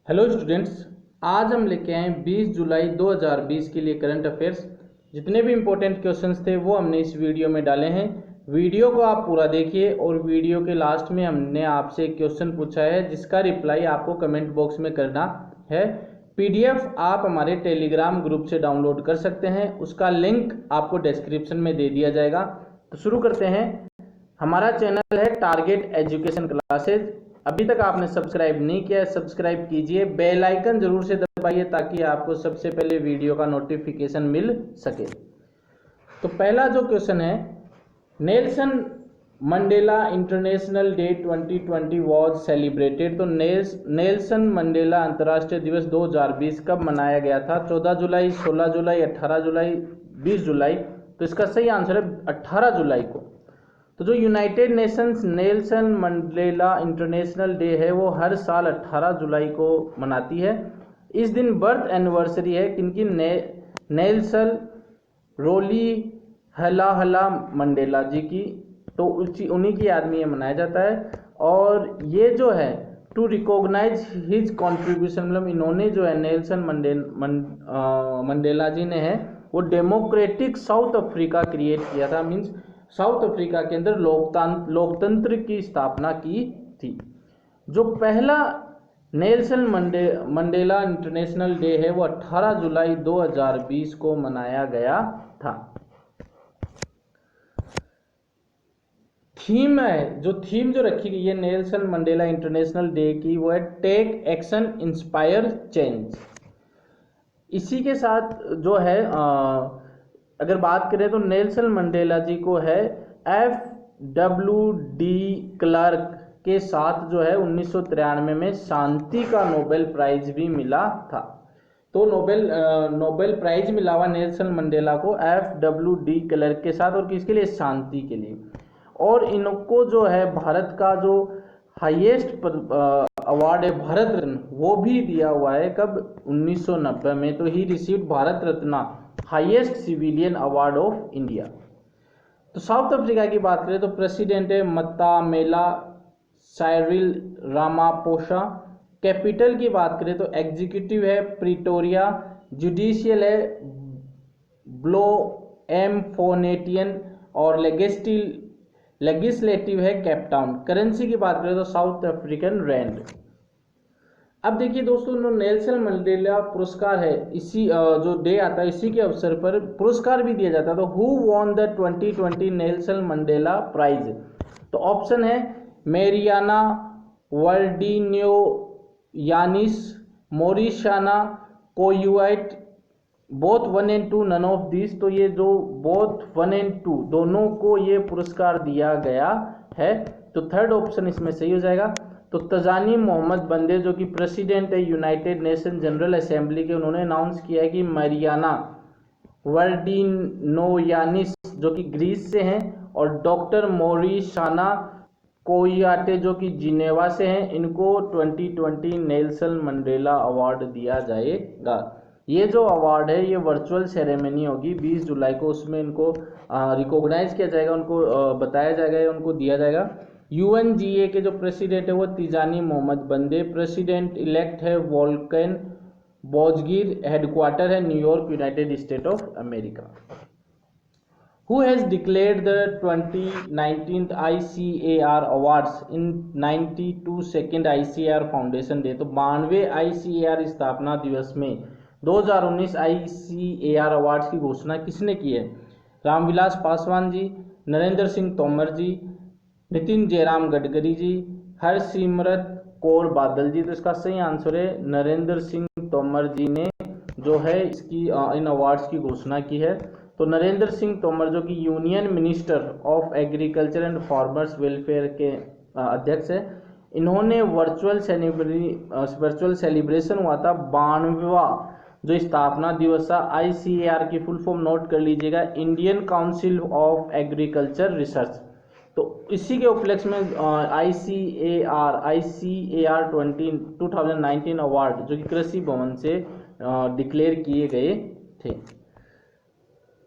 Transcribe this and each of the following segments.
Hello students, आज हम लेके आए 20 जुलाई 2020 के लिए करंट अफेयर्स। जितने भी इम्पोर्टेंट क्वेश्चंस थे वो हमने इस वीडियो में डाले हैं। वीडियो को आप पूरा देखिए और वीडियो के लास्ट में हमने आपसे एक क्वेश्चन पूछा है जिसका रिप्लाई आपको कमेंट बॉक्स में करना है। पीडीएफ आप हमारे टेलीग्राम ग्रुप से डाउनलोड कर सकते हैं, उसका लिंक आपको डिस्क्रिप्शन में दे दिया जाएगा। तो शुरू करते हैं। हमारा चैनल है टारगेट एजुकेशन क्लासेज। अभी तक आपने सब्सक्राइब नहीं किया है, सब्सक्राइब कीजिए, बेल आइकन जरूर से दबाइए ताकि आपको सबसे पहले वीडियो का नोटिफिकेशन मिल सके। तो पहला जो क्वेश्चन है, Nelson Mandela international day 2020 was celebrated. तो नेल्सन मंडेला अंतर्राष्ट्रीय दिवस 2020 कब मनाया गया था? 14 जुलाई, 16 जुलाई, 18 जुलाई, 20 जुलाई। तो इसका सही आंसर है 18 जुलाई को। तो जो United Nations Nelson Mandela international day है वो हर साल 18 जुलाई को मनाती है। इस दिन बर्थ एनिवर्सरी है किनकी? नेल्सन रोली हला मंडेला जी की। तो उन्हीं की याद में ये मनाया जाता है। और ये जो है टू रिकॉग्नाइज हिज कॉन्ट्रीब्यूशन, मतलब इन्होंने जो है नेल्सन मंडेला जी ने है वो डेमोक्रेटिक साउथ अफ्रीका क्रिएट किया था। मीन्स साउथ अफ्रीका के अंदर लोकतंत्र की स्थापना की थी। जो पहला नेल्सन मंडेला इंटरनेशनल डे है वो 18 जुलाई 2020 को मनाया गया था। थीम है, जो थीम जो रखी गई है नेल्सन मंडेला इंटरनेशनल डे की वो है टेक एक्शन इंस्पायर चेंज। इसी के साथ जो है अगर बात करें तो नेल्सन मंडेला जी को है FWD क्लार्क के साथ जो है 1993 में शांति का नोबेल प्राइज भी मिला था। तो नोबेल प्राइज मिला हुआ नेल्सन मंडेला को FWD क्लार्क के साथ, और किसके लिए? शांति के लिए। और इनको जो है भारत का जो हाईएस्ट अवार्ड है भारत रत्न, वो भी दिया हुआ है। कब? 1990 में। तो he received Bharat Ratna, highest civilian award of India. तो साउथ अफ्रीका की बात करें तो प्रेसिडेंट है मत्तामेला साइरिल रामापोसा। कैपिटल की बात करें तो एग्जीक्यूटिव है प्रिटोरिया, जुडिशियल है ब्लोएमफोनेटियन, और लेगिस्लेटिव है केपटाउन। करेंसी की बात करें तो साउथ अफ्रीकन रैंड। अब देखिए दोस्तों, नेल्सन मंडेला पुरस्कार है, इसी जो डे आता है इसी के अवसर पर पुरस्कार भी दिया जाता है। तो who won the 2020 Nelson Mandela prize? तो ऑप्शन है Marianna Vardinoyannis Morissanda, Kouyate, both 1 and 2, none of this. तो ये जो बोथ 1 and 2 दोनों को ये पुरस्कार दिया गया है। तो थर्ड ऑप्शन इसमें सही हो जाएगा। तो तजानी मोहम्मद बंदे जो कि प्रेसिडेंट है यूनाइटेड नेशन जनरल असेंबली के, उन्होंने अनाउंस किया है कि मरियाना वर्डिनोयानिस जो कि ग्रीस से हैं, और डॉक्टर मोरिशाना कोयाटे जो कि जिनेवा से हैं, इनको 2020 नेल्सन मंडेला अवार्ड दिया जाएगा। ये जो अवार्ड है ये वर्चुअल सेरेमनी होगी 20 जुलाई को, उसमें इनको रिकॉग्नाइज किया जाएगा, उनको बताया जाएगा या उनको दिया जाएगा। UNGA के जो प्रेसिडेंट है वो तिजानी मोहम्मद बंदे, प्रेसिडेंट इलेक्ट है वोल्कन बोजगिर, हेडक्वार्टर है New York, United State of America. Who has declared the 2019 ICAR Awards in 92nd ICAR Foundation Day? तो 92वें ICAR स्थापना दिवस में 2019 ICAR अवार्ड्स की घोषणा किसने की है? रामविलास पासवान जी, नरेंद्र सिंह तोमर जी, नितिन जयराम गडकरी जी, हरसिमरत कौर बादल जी। तो इसका सही आंसर है नरेंद्र सिंह तोमर जी ने जो है इसकी इन अवार्ड्स की घोषणा की है। तो नरेंद्र सिंह तोमर जो कि union minister of agriculture and farmers welfare के अध्यक्ष है, इन्होंने वर्चुअल सेलिब्रेशन हुआ था 92वां जो स्थापना दिवस था ICAR की फुल फॉर्म नोट कर लीजिएगा, Indian council of agriculture research. तो इसी के उपलक्ष्य में ICAR 2019 अवार्ड जो कि कृषि भवन से डिक्लेयर किए गए थे।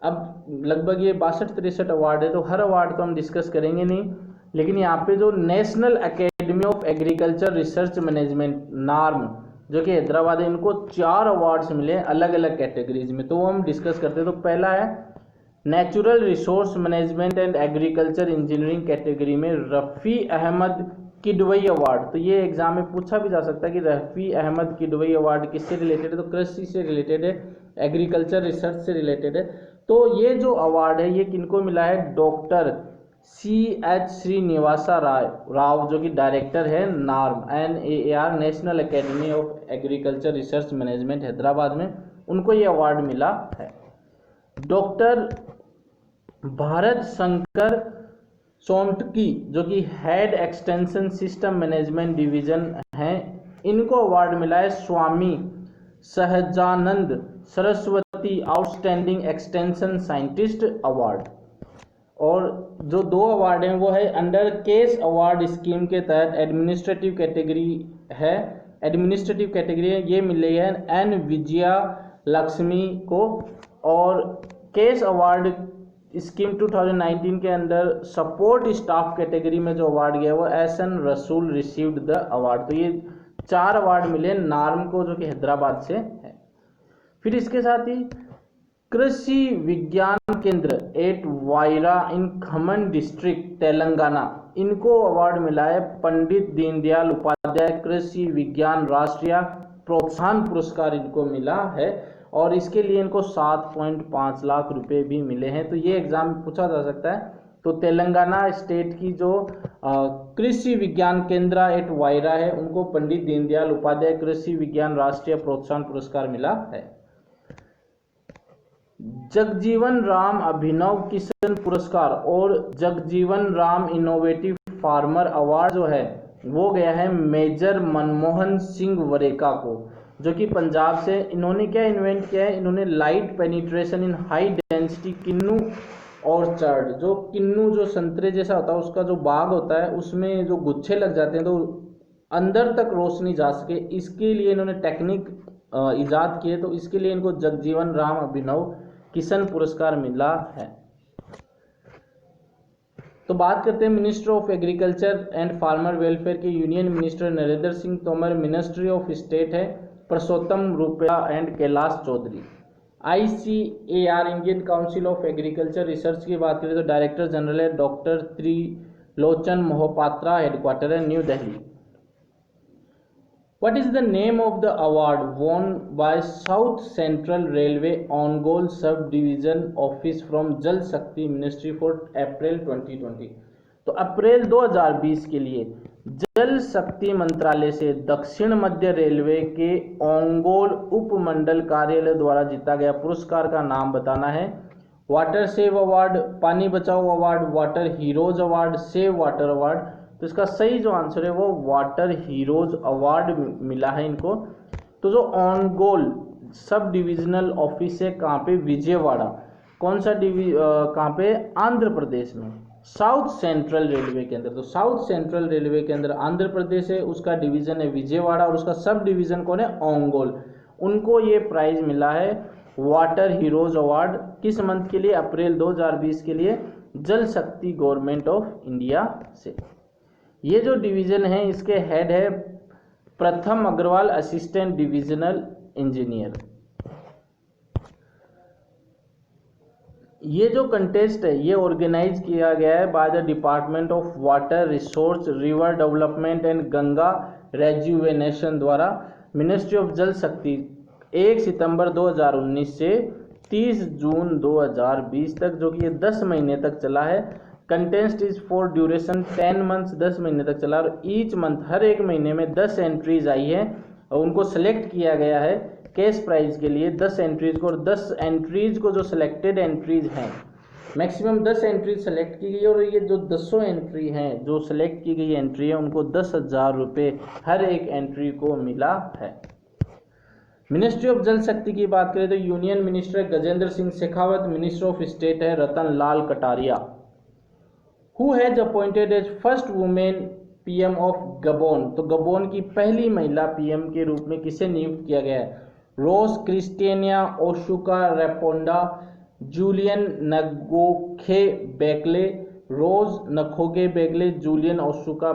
अब लगभग ये 62-63 अवार्ड है, तो हर अवार्ड को हम डिस्कस करेंगे नहीं, लेकिन यहाँ पे जो national academy of agriculture research management NAARM जो कि हैदराबाद है, इनको 4 अवार्ड्स मिले अलग अलग कैटेगरीज में। तो वो हम डिस्कस करते हैं। तो पहला है natural resource management and agriculture engineering category में रफ़ी अहमद किडवई अवार्ड। तो ये एग्जाम में पूछा भी जा सकता है कि रफ़ी अहमद किडवई अवार्ड किससे रिलेटेड है, तो कृषि से रिलेटेड है, एग्रीकल्चर रिसर्च से रिलेटेड है। तो ये जो अवार्ड है ये किनको मिला है, डॉक्टर CH श्रीनिवासा राव जो कि डायरेक्टर है NAARM NAAR national academy of agriculture research management Hyderabad में, उनको ये अवार्ड मिला है। डॉक्टर भारत शंकर सोमटकी जो कि head extension system management division हैं, इनको अवार्ड मिला है Swami Sahajanand Saraswati outstanding extension scientist award. और जो 2 अवार्ड हैं वो है अंडर केस अवार्ड स्कीम के तहत एडमिनिस्ट्रेटिव कैटेगरी है, एडमिनिस्ट्रेटिव कैटेगरी है, ये मिले हैं N विजया लक्ष्मी को। और केस अवार्ड स्कीम 2019 के अंदर सपोर्ट स्टाफ कैटेगरी में जो अवार्ड गया वो SN रसूल रिसीव्ड द अवार्ड। तो ये 4 अवार्ड मिले नार्म को जो कि हैदराबाद से है। फिर इसके साथ ही कृषि विज्ञान केंद्र एट वायरा इन खमन डिस्ट्रिक्ट तेलंगाना, इनको अवार्ड मिला है पंडित दीनदयाल उपाध्याय कृषि विज्ञान राष्ट्रीय प्रोत्साहन पुरस्कार इनको मिला है। और इसके लिए इनको 7.5 लाख रुपए भी मिले हैं। तो ये एग्जाम पूछा जा सकता है। तो तेलंगाना स्टेट की जो कृषि विज्ञान केंद्र एट वायरा है, उनको पंडित दीनदयाल उपाध्याय कृषि विज्ञान राष्ट्रीय प्रोत्साहन पुरस्कार मिला है। जगजीवन राम अभिनव किशन पुरस्कार और Jagjivan Ram innovative farmer award जो है वो गया है मेजर मनमोहन सिंह वरेका को, जो कि पंजाब से। इन्होंने क्या इन्वेंट किया है, इन्होंने light penetration in high density kinnow orchard, जो किन्नू जो संतरे जैसा होता है उसका जो बाग होता है उसमें जो गुच्छे लग जाते हैं तो अंदर तक रोशनी जा सके, इसके लिए इन्होंने टेक्निक इजाद किए। तो इसके लिए इनको जगजीवन राम अभिनव किशन पुरस्कार मिला है। तो बात करते हैं minister of agriculture and farmer welfare के union minister Narendra Singh Tomar, ministry of state है Parshottam Rupala and Kailash Choudhary. ICAR Indian council of agriculture research की बात करें तो डायरेक्टर जनरल है डॉक्टर त्रिलोचन मोहपात्रा, हेडक्वार्टर है New Delhi. What is the name of the award won by South Central Railway Ongole Subdivision Office from Jal Shakti Ministry for April 2020? तो अप्रैल 2020 के लिए जल शक्ति मंत्रालय से दक्षिण मध्य रेलवे के ओंगोल उपमंडल कार्यालय द्वारा जीता गया पुरस्कार का नाम बताना है। वाटर सेव अवार्ड, पानी बचाओ award, water heroes award, save water award. तो इसका सही जो आंसर है वो वाटर हीरोज अवार्ड मिला है इनको। तो जो ओंगोल सब डिविजनल ऑफिस है कहाँ पे, विजयवाड़ा। कौन सा कहाँ पे, आंध्र प्रदेश में, साउथ सेंट्रल रेलवे के अंदर। तो साउथ सेंट्रल रेलवे के अंदर आंध्र प्रदेश है, उसका डिवीजन है विजयवाड़ा और उसका सब डिवीजन कौन है, ओंगोल। उनको ये प्राइज मिला है वाटर हीरोज अवार्ड। किस मंथ के लिए, अप्रैल 2020 के लिए, जल शक्ति गवर्नमेंट ऑफ इंडिया से। ये जो डिवीजन है इसके हेड है प्रथम अग्रवाल, असिस्टेंट डिविजनल इंजीनियर। ये जो कंटेस्ट है ये ऑर्गेनाइज किया गया है by the department of water resource river development and Ganga rejuvenation द्वारा मिनिस्ट्री ऑफ जल शक्ति 1 सितंबर 2019 से 30 जून 2020 तक, जो कि ये 10 महीने तक चला है। Contest is for duration 10 months, 10 महीने तक चला। और ईच मंथ, हर एक महीने में 10 एंट्रीज आई है और उनको सेलेक्ट किया गया है कैश प्राइज के लिए 10 एंट्रीज को। और 10 एंट्रीज को जो सिलेक्टेड एंट्रीज हैं, मैक्सिमम 10 एंट्रीज सेलेक्ट की गई और ये जो 10 एंट्री हैं जो सिलेक्ट की गई एंट्री है उनको 10,000 रुपये हर एक एंट्री को मिला है। मिनिस्ट्री ऑफ जल शक्ति की बात करें तो union minister Gajendra Singh Shekhawat, minister of state है Ratan Lal Kataria. Who has appointed as first women PM of Gabon, तो गबोन की पहली महिला PM के रूप में किसे नियुक्त किया गया है, रोज क्रिस्टेनिया ओशुका रेपोंडा, जूलियन नगोखे बेगले, रोज नखोगे बेगले, जूलियन ओशुका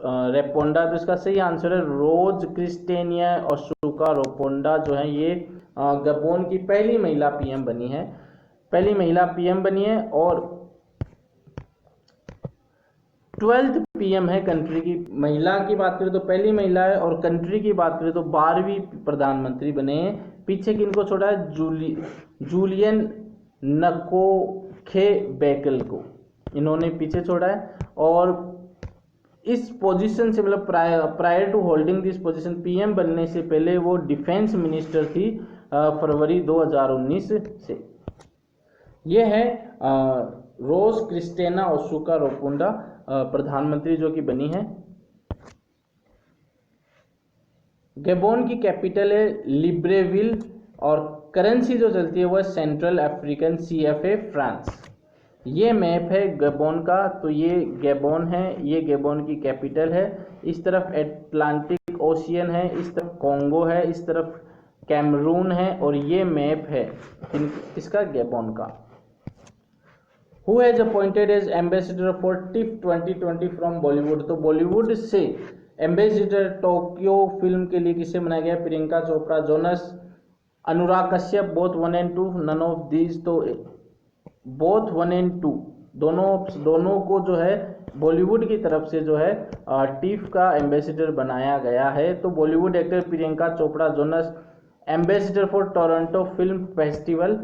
रेपोंडा, तो इसका सही आंसर है रोज क्रिस्टेनिया ओसुका रेपोंडा जो है ये गबोन की पहली महिला पीएम बनी है, पहली महिला पीएम बनी है और 12th पीएम है कंट्री की। महिला की बात करें तो पहली महिला है और कंट्री की बात करें तो 12वीं प्रधानमंत्री बने हैं। पीछे किनको छोड़ा है? जूलियन नकोखे बेकल को इन्होंने पीछे छोड़ा है। और इस पोजीशन से मतलब prior to holding this position, PM बनने से पहले वो डिफेंस मिनिस्टर थी फरवरी 2019 से। ये है रोज क्रिस्टेना ओसुका रेपोंडा प्रधानमंत्री जो कि बनी है। गैबोन की कैपिटल है लिब्रेविल और करेंसी जो चलती है वो है सेंट्रल अफ्रीकन CFA फ्रांस। ये मैप है गैबोन का, तो ये गैबोन है, ये गैबोन की कैपिटल है। इस तरफ एटलांटिक ओशियन है, इस तरफ कॉन्गो है, इस तरफ कैमरून है और ये मैप है इसका गैबोन का। Who has appointed as ambassador for TIFF 2020 from Bollywood? तो बॉलीवुड से एम्बेसडर टोक्यो फिल्म के लिए किसे बनाया गया? Priyanka Chopra, Jonas, Anurag Kashyap, both 1 and 2, none of these. तो बोथ 1 and 2 दोनों को जो है बॉलीवुड की तरफ से जो है टिफ का एम्बेसडर बनाया गया है। तो Bollywood actor Priyanka Chopra Jonas, ambassador for Toronto film festival,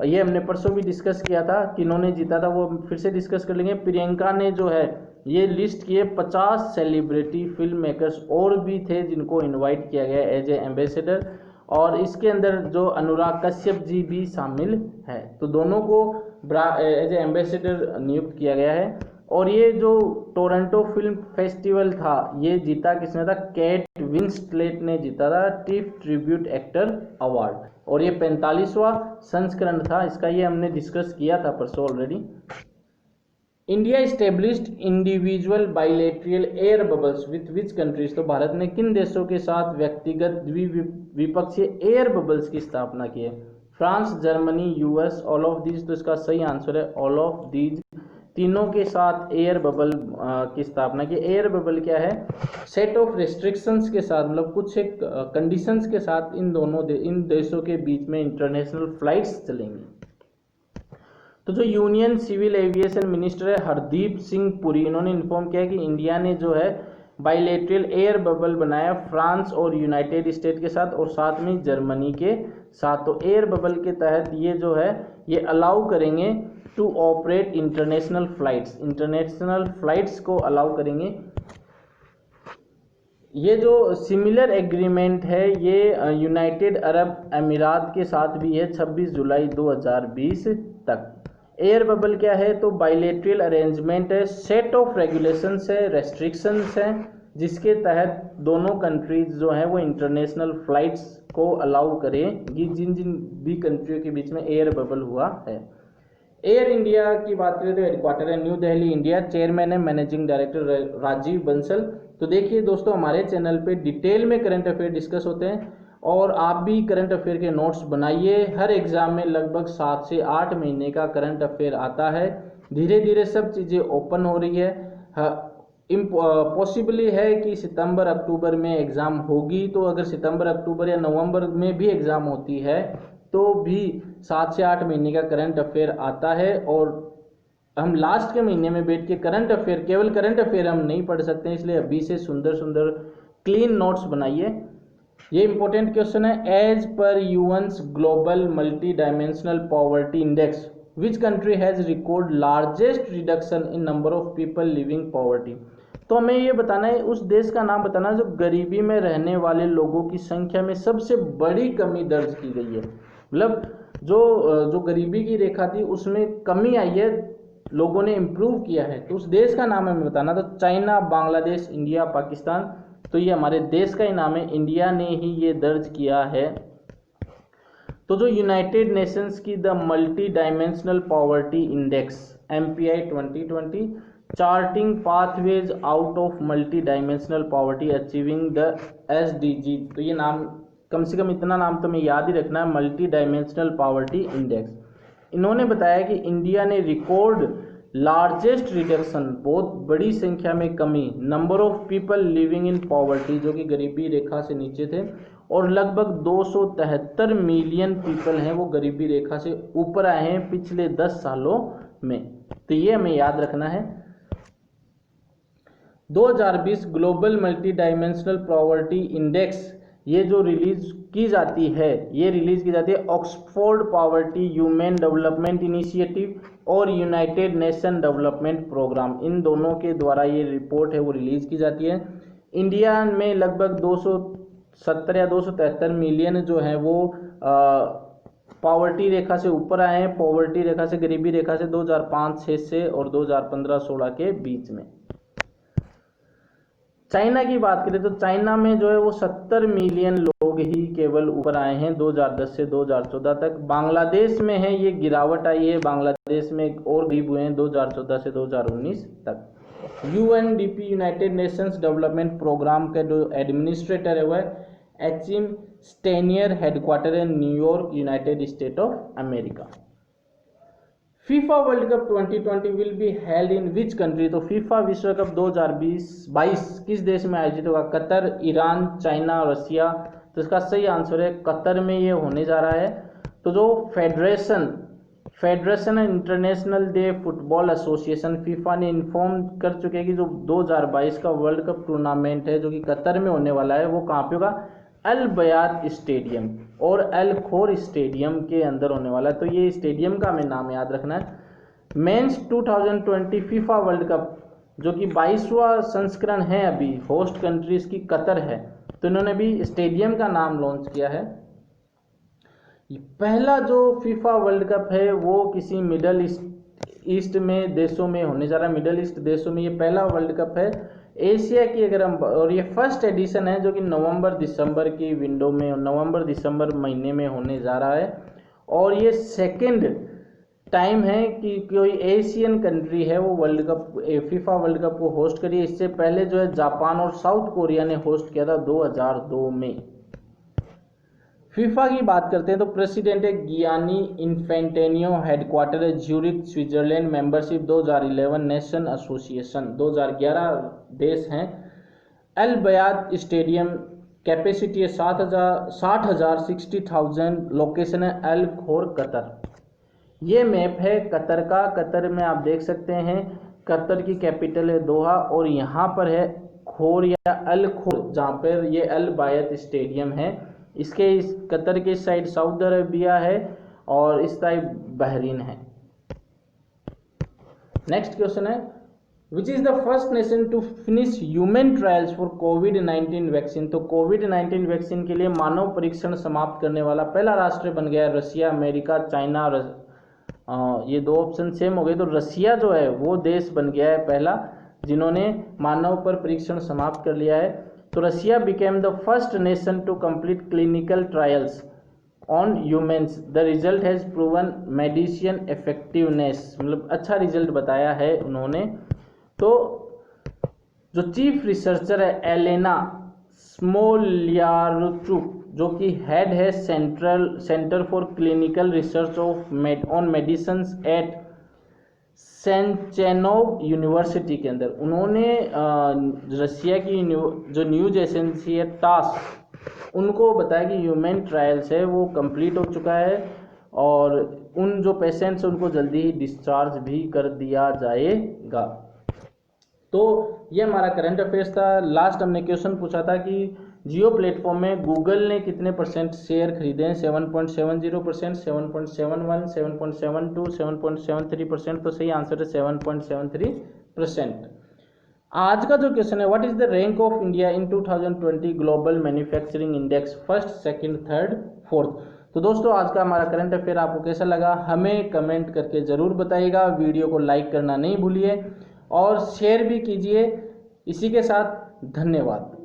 ये हमने परसों भी डिस्कस किया था कि इन्होंने जीता था, वो फिर से डिस्कस कर लेंगे। प्रियंका ने जो है ये लिस्ट किए 50 सेलिब्रिटी फिल्म मेकर्स और भी थे जिनको इनवाइट किया गया एज ए एम्बेसडर, और इसके अंदर जो अनुराग कश्यप जी भी शामिल है। तो दोनों को एज ए एम्बेसडर नियुक्त किया गया है। और ये जो टोरंटो फिल्म फेस्टिवल था ये जीता किसने था? केट विंसलेट ने जीता था टिफ ट्रिब्यूट एक्टर अवार्ड, और ये 45वां संस्करण था इसका, ये हमने डिस्कस किया था परसों already. India established individual bilateral air bubbles with which countries? तो भारत ने किन देशों के साथ व्यक्तिगत द्विपक्षीय एयर बबल्स की स्थापना की है? France, Germany, US, all of these. तो इसका सही आंसर है ऑल ऑफ दीज, तीनों के साथ एयर बबल की स्थापना की। एयर बबल क्या है? सेट ऑफ रेस्ट्रिक्शंस के साथ, मतलब कुछ एक कंडीशंस के साथ इन देशों के बीच में इंटरनेशनल फ्लाइट्स चलेंगी। तो जो यूनियन सिविल एविएशन मिनिस्टर है हरदीप सिंह पुरी, इन्होंने इन्फॉर्म किया कि इंडिया ने जो है बाइलेटरल एयर बबल बनाया फ्रांस और यूनाइटेड स्टेट के साथ और साथ में जर्मनी के साथ। तो एयर बबल के तहत ये जो है ये अलाउ करेंगे टू ऑपरेट इंटरनेशनल फ्लाइट्स को अलाउ करेंगे। ये जो सिमिलर एग्रीमेंट है ये यूनाइटेड अरब अमीरात के साथ भी है 26 जुलाई 2020 तक। एयर बबल क्या है? तो बाइलेटरल अरेंजमेंट है, सेट ऑफ रेगुलेशंस है, रेस्ट्रिक्शंस है, जिसके तहत दोनों कंट्रीज जो हैं वो इंटरनेशनल फ्लाइट्स को अलाउ करेंगी जिन जिन भी कंट्रियों के बीच में एयर बबल हुआ है। एयर इंडिया की बात करें तो हेडक्वार्टर है न्यू दिल्ली इंडिया, चेयरमैन है मैनेजिंग डायरेक्टर राजीव बंसल। तो देखिए दोस्तों हमारे चैनल पे डिटेल में करंट अफेयर डिस्कस होते हैं और आप भी करंट अफेयर के नोट्स बनाइए। हर एग्जाम में लगभग 7 से 8 महीने का करंट अफेयर आता है। धीरे धीरे सब चीज़ें ओपन हो रही है। पॉसिबली है कि सितंबर अक्टूबर में एग्ज़ाम होगी, तो अगर सितंबर अक्टूबर या नवंबर में भी एग्ज़ाम होती है तो भी 7 से 8 महीने का करंट अफेयर आता है। और हम लास्ट के महीने में बैठ के करंट अफेयर, केवल करंट अफेयर हम नहीं पढ़ सकते हैं, इसलिए अभी से सुंदर सुंदर क्लीन नोट्स बनाइए। ये इंपॉर्टेंट क्वेश्चन है। As per UN's global multi dimensional poverty index which country has record largest reduction in number of people living poverty? तो हमें ये बताना है, उस देश का नाम बताना है जो गरीबी में रहने वाले लोगों की संख्या में सबसे बड़ी कमी दर्ज की गई है। मतलब जो गरीबी की रेखा थी उसमें कमी आई है, लोगों ने इम्प्रूव किया है, तो उस देश का नाम हमें बताना। तो चाइना, बांग्लादेश, इंडिया, पाकिस्तान, तो ये हमारे देश का ही नाम है, इंडिया ने ही ये दर्ज किया है। तो जो यूनाइटेड नेशंस की the multi dimensional poverty index MPI 2020 charting pathways out of multi dimensional poverty achieving the SDG, तो ये नाम कम से कम इतना नाम तो हमें याद ही रखना है, मल्टी डायमेंशनल पॉवर्टी इंडेक्स। इन्होंने बताया कि इंडिया ने रिकॉर्ड लार्जेस्ट रिडक्शन, बहुत बड़ी संख्या में कमी, number of people living in poverty, जो कि गरीबी रेखा से नीचे थे, और लगभग 273 मिलियन पीपल हैं वो गरीबी रेखा से ऊपर आए हैं पिछले 10 सालों में। तो ये हमें याद रखना है। 2020 global multi dimensional poverty index, ये जो रिलीज की जाती है Oxford poverty human development initiative और यूनाइटेड नेशन डेवलपमेंट प्रोग्राम, इन दोनों के द्वारा ये रिपोर्ट है वो रिलीज की जाती है। इंडिया में लगभग 270 या 273 मिलियन जो है वो पॉवर्टी रेखा से ऊपर आए हैं, पॉवर्टी रेखा से, गरीबी रेखा से 2005-6 से और 2015-16 के बीच में। चाइना की बात करें तो चाइना में जो है वो 70 मिलियन लोग ही केवल ऊपर आए हैं 2010 से 2014 तक। बांग्लादेश में है ये गिरावट आई है, बांग्लादेश में और गरीब हुए हैं 2014 से 2019 तक। UNDP United Nations Development Programme का जो एडमिनिस्ट्रेटर है वह एचिम स्टेनियर, हेडक्वार्टर है New York, United State of America. FIFA World Cup 2020 will be held in which country, तो फीफा विश्व कप 2022 किस देश में आयोजित होगा? Qatar, Iran, China, Russia. तो इसका सही आंसर है कतर में ये होने जा रहा है। तो जो federation international day football association FIFA ने इन्फॉर्म कर चुके हैं कि जो 2022 का वर्ल्ड कप टूर्नामेंट है जो कि कतर में होने वाला है वो कहाँ पे होगा? अल बयात स्टेडियम और अल खोर स्टेडियम के अंदर होने वाला है। तो ये स्टेडियम का हमें नाम याद रखना है। मेंस 2020 फीफा वर्ल्ड कप जो कि 22वां संस्करण है, अभी होस्ट कंट्री इसकी कतर है, तो इन्होंने भी स्टेडियम का नाम लॉन्च किया है। पहला जो फीफा वर्ल्ड कप है वो किसी मिडल ईस्ट में देशों में होने जा रहा है, मिडल ईस्ट देशों में ये पहला वर्ल्ड कप है एशिया की अगर हम, और ये फर्स्ट एडिशन है जो कि नवंबर-दिसंबर की विंडो में, नवंबर-दिसंबर महीने में होने जा रहा है। और ये सेकंड टाइम है कि कोई एशियन कंट्री है वो world cup, FIFA World cup को होस्ट करी। इससे पहले जो है जापान और साउथ कोरिया ने होस्ट किया था 2002 में। फीफा की बात करते हैं तो प्रेसिडेंट है गियानी इन्फेंटेनियो, हेडक्वार्टर है Zurich Switzerland, membership 2011 nation association, 2011 देश हैं। अल बयात स्टेडियम कैपेसिटी है 60,000, लोकेशन है अल खोर कतर। ये मैप है कतर का, कतर में आप देख सकते हैं कतर की कैपिटल है दोहा, और यहाँ पर है खोर या अल खोर जहाँ पर ये अल बयात स्टेडियम है। इसके इस कतर के साइड सऊदी अरबिया है और इस साइड बहरीन है। नेक्स्ट क्वेश्चन है which is the first nation to finish human trials for कोविड-19 वैक्सीन, तो कोविड-19 वैक्सीन के लिए मानव परीक्षण समाप्त करने वाला पहला राष्ट्र बन गया है रसिया, अमेरिका, चाइना। ये दो ऑप्शन सेम हो गए, तो रसिया जो है वो देश बन गया है पहला जिन्होंने मानव पर परीक्षण समाप्त कर लिया है। तो Russia became the first nation to complete clinical trials on humans, the result has proven medicine effectiveness, मतलब अच्छा रिजल्ट बताया है उन्होंने। तो जो चीफ रिसर्चर है एलेना स्मोल्यारुचुक जो कि हेड है centre for clinical research on medicines at Sechenov university के अंदर, उन्होंने रसिया की जो न्यूज एजेंसी है टास उनको बताया कि ह्यूमन ट्रायल्स है वो कंप्लीट हो चुका है और उन जो पेशेंट्स उनको जल्दी ही डिस्चार्ज भी कर दिया जाएगा। तो ये हमारा करंट अफेयर्स था। लास्ट हमने क्वेश्चन पूछा था कि जियो प्लेटफॉर्म में गूगल ने कितने % शेयर खरीदे हैं? 7.70%, 7.71, 7.72, 7.73%। तो सही आंसर है 7.73%। आज का जो क्वेश्चन है what is the rank of India in 2020 global manufacturing index, first, second, third, fourth. तो दोस्तों आज का हमारा करंट अफेयर आपको कैसा लगा हमें कमेंट करके ज़रूर बताइएगा। वीडियो को लाइक करना नहीं भूलिए और शेयर भी कीजिए। इसी के साथ धन्यवाद।